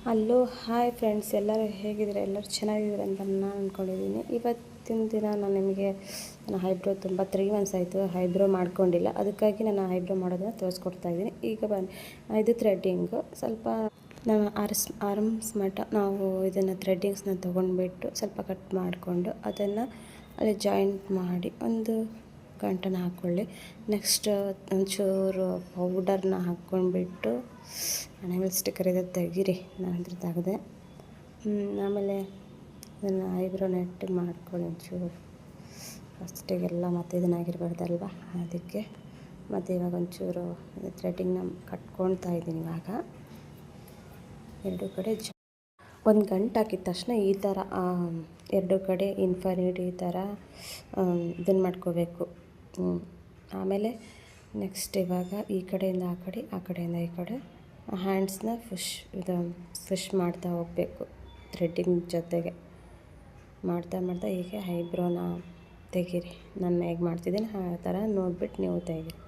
Hello hi friends, ಎಲ್ಲರೂ ಹೇಗಿದ್ದಾರೆ? ಎಲ್ಲರೂ ಚೆನ್ನಾಗಿದ್ದಾರೆ ಅಂತ ನಾನು ಅಂದ್ಕೊಂಡಿದ್ದೀನಿ. ಇವತ್ತಿನ ದಿನ ನಾನು ನಿಮಗೆ ನನ್ನ ಐಬ್ರೋ ತುಂಬ 3 ಮಂತ್ಸ್ ಆಯಿತು ಐಬ್ರೋ ಮಾಡ್ಕೊಂಡಿಲ್ಲ. ಅದಕ್ಕಾಗಿ ನಾನು ಐಬ್ರೋ ಮಾಡೋದನ್ನು ತೋರಿಸ್ಕೊಡ್ತಾಯಿದ್ದೀನಿ. ಈಗ ಬನ್ನಿ, ಇದು ಥ್ರೆಡ್ಡಿಂಗು. ಸ್ವಲ್ಪ ನಾವು ಆರ್ಮ್ಸ್ ಮಟ್ಟ ನಾವು ಇದನ್ನು ಥ್ರೆಡ್ಡಿಂಗ್ಸ್ನ ತೊಗೊಂಡ್ಬಿಟ್ಟು ಸ್ವಲ್ಪ ಕಟ್ ಮಾಡಿಕೊಂಡು ಅದನ್ನು ಅಲ್ಲಿ ಜಾಯಿಂಟ್ ಮಾಡಿ ಒಂದು ಗಂಟನ್ನು ಹಾಕ್ಕೊಳ್ಳಿ. ನೆಕ್ಸ್ಟ್ ಒಂಚೂರು ಪೌಡರ್ನ ಹಾಕ್ಕೊಂಡ್ಬಿಟ್ಟು ಆಮೇಲೆ ಸ್ಟಿಕ್ಕರ್ ಇದೆ ತೆಗೀರಿ, ನಾನು ಹತ್ರ ತೆಗೆದೆ. ಆಮೇಲೆ ಅದನ್ನು ಐಬ್ರೋ ನೆಟ್ಟಿಗೆ ಮಾಡ್ಕೊಳ್ಳಿ ಒಂಚೂರು ಫಸ್ಟಿಗೆಲ್ಲ, ಮತ್ತು ಇದನ್ನಾಗಿರ್ಬಾರ್ದಲ್ವ, ಅದಕ್ಕೆ. ಮತ್ತು ಇವಾಗ ಒಂಚೂರು ಥ್ರೆಡ್ಡಿಂಗ್ನ ಕಟ್ಕೊಳ್ತಾ ಇದ್ದೀನಿ. ಇವಾಗ ಎರಡು ಕಡೆ ಒಂದು ಗಂಟೆ ಹಾಕಿದ ತಕ್ಷಣ ಈ ಥರ ಎರಡು ಕಡೆ ಇನ್ಫಿನಿಟಿ ಈ ಥರ ಇದನ್ನು ಮಾಡ್ಕೋಬೇಕು. ಆಮೇಲೆ ನೆಕ್ಸ್ಟ್ ಇವಾಗ ಈ ಕಡೆಯಿಂದ ಆ ಕಡೆ, ಆ ಕಡೆಯಿಂದ ಈ ಕಡೆ ಹ್ಯಾಂಡ್ಸ್ನ ಫಿಶ್ ಮಾಡ್ತಾ ಹೋಗಬೇಕು. ಥ್ರೆಡ್ಡಿಂಗ್ ಜೊತೆಗೆ ಮಾಡ್ತಾ ಹೀಗೆ ಐಬ್ರೋನ ತೆಗೀರಿ. ನಾನು ಹೇಗೆ ಮಾಡ್ತಿದ್ದೀನಿ ಆ ಥರ ನೋಡಿಬಿಟ್ಟು ನೀವು ತೆಗೀರಿ.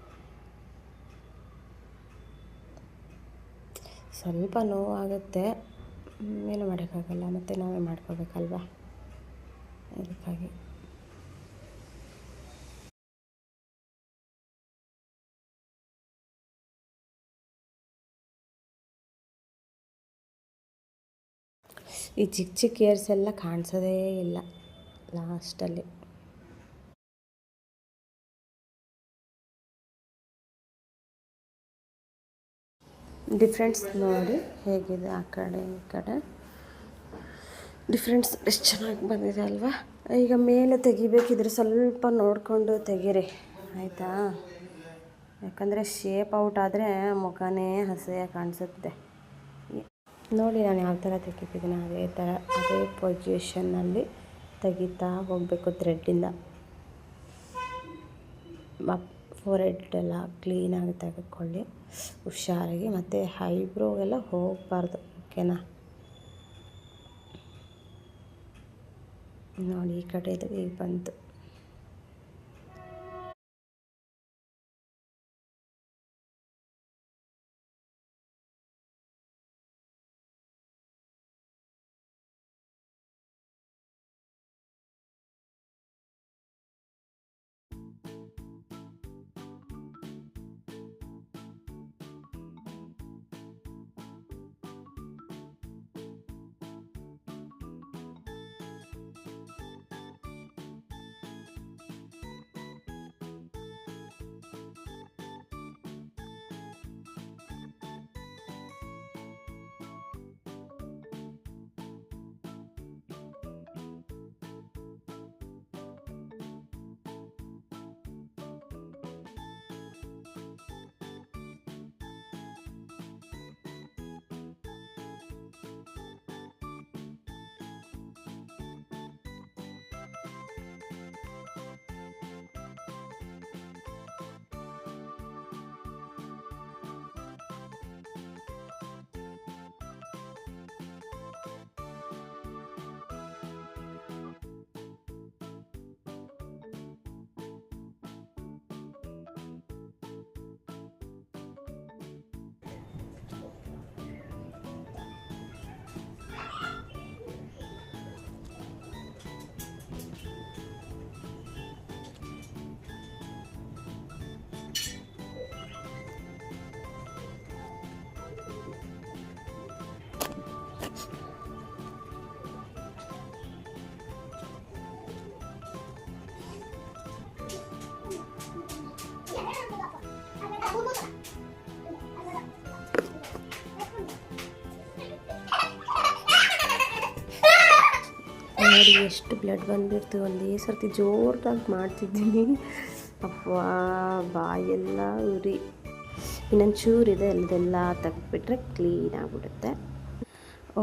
ಸ್ವಲ್ಪ ನೋವಾಗುತ್ತೆ, ಏನೂ ಮಾಡೋಕ್ಕಾಗಲ್ಲ, ಮತ್ತು ನಾವೇ ಮಾಡ್ಕೋಬೇಕಲ್ವ, ಅದಕ್ಕಾಗಿ. ಈ ಚಿಕ್ಕ ಚಿಕ್ಕ ಏರ್ಸ್ ಎಲ್ಲ ಕಾಣಿಸೋದೇ ಇಲ್ಲ ಲಾಸ್ಟಲ್ಲಿ. ಡಿಫ್ರೆನ್ಸ್ ನೋಡಿ ಹೇಗಿದೆ, ಆ ಕಡೆ ಈ ಕಡೆ ಡಿಫ್ರೆನ್ಸ್ ಎಷ್ಟು ಚೆನ್ನಾಗಿ ಬಂದಿದೆ ಅಲ್ವಾ. ಈಗ ಮೇಲೆ ತೆಗಿಬೇಕಿದ್ರೆ ಸ್ವಲ್ಪ ನೋಡಿಕೊಂಡು ತೆಗೀರಿ, ಆಯಿತಾ? ಯಾಕಂದರೆ ಶೇಪ್ ಔಟ್ ಆದರೆ ಮುಖನೇ ಹಸೆಯಾಗಿ ಕಾಣಿಸುತ್ತೆ. ನೋಡಿ ನಾನು ಯಾವ ಥರ ತೆಗಿತಿದ್ದೀನಿ ಅದೇ ಥರ, ಅದೇ ಪೊಸಿಷನ್ನಲ್ಲಿ ತೆಗಿತಾ ಹೋಗಬೇಕು ಥ್ರೆಡ್ಡಿಂದ. ಫೋರೆಡ್ ಎಲ್ಲ ಕ್ಲೀನಾಗಿ ತೆಗೆದುಕೊಳ್ಳಿ ಹುಷಾರಾಗಿ. ಮತ್ತು ಐಬ್ರೋಗೆಲ್ಲ ಹೋಗಬಾರ್ದು, ಓಕೆನಾ? ನೋಡಿ ಈ ಕಡೆ ಇದು ಈಗ ಬಂತು. ನೋಡಿ ಎಷ್ಟು ಬ್ಲಡ್ ಬಂದುಬಿಡ್ತು. ಒಂದೇ ಸರ್ತಿ ಜೋರಾಗಿ ಮಾಡ್ತಿದ್ದೀನಿ, ಅಪ್ಪ ಬಾಯೆಲ್ಲ ಉರಿ. ಇನ್ನೊಂದು ಚೂರಿದೆ, ಅಲ್ಲದೆಲ್ಲ ತೆಗೆದ್ಬಿಟ್ರೆ ಕ್ಲೀನ್ ಆಗಿಬಿಡುತ್ತೆ.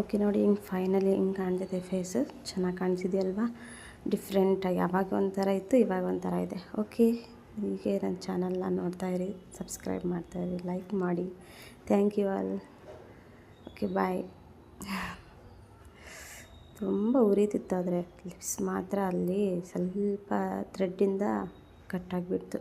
ಓಕೆ ನೋಡಿ, ಹಿಂಗೆ ಫೈನಲಿ ಹಿಂಗೆ ಕಾಣ್ತಿದೆ ಫೇಸು. ಚೆನ್ನಾಗಿ ಕಾಣಿಸಿದೆಯಲ್ವಾ? ಡಿಫ್ರೆಂಟಾಗಿ ಆವಾಗ ಒಂಥರ ಇತ್ತು, ಇವಾಗ ಒಂಥರ ಇದೆ. ಓಕೆ, ಹೀಗೆ ನನ್ನ ಚಾನಲ್ನ ನೋಡ್ತಾಯಿರಿ, ಸಬ್ಸ್ಕ್ರೈಬ್ ಮಾಡ್ತಾಯಿರಿ, ಲೈಕ್ ಮಾಡಿ. Thank you all. Okay, bye. ತುಂಬ ಉರಿತಿತ್ತು, ಆದರೆ ಲಿಪ್ಸ್ ಮಾತ್ರ ಅಲ್ಲಿ ಸ್ವಲ್ಪ ಥ್ರೆಡ್ಡಿಂದ ಕಟ್ಟಾಗಿಬಿಡ್ತು.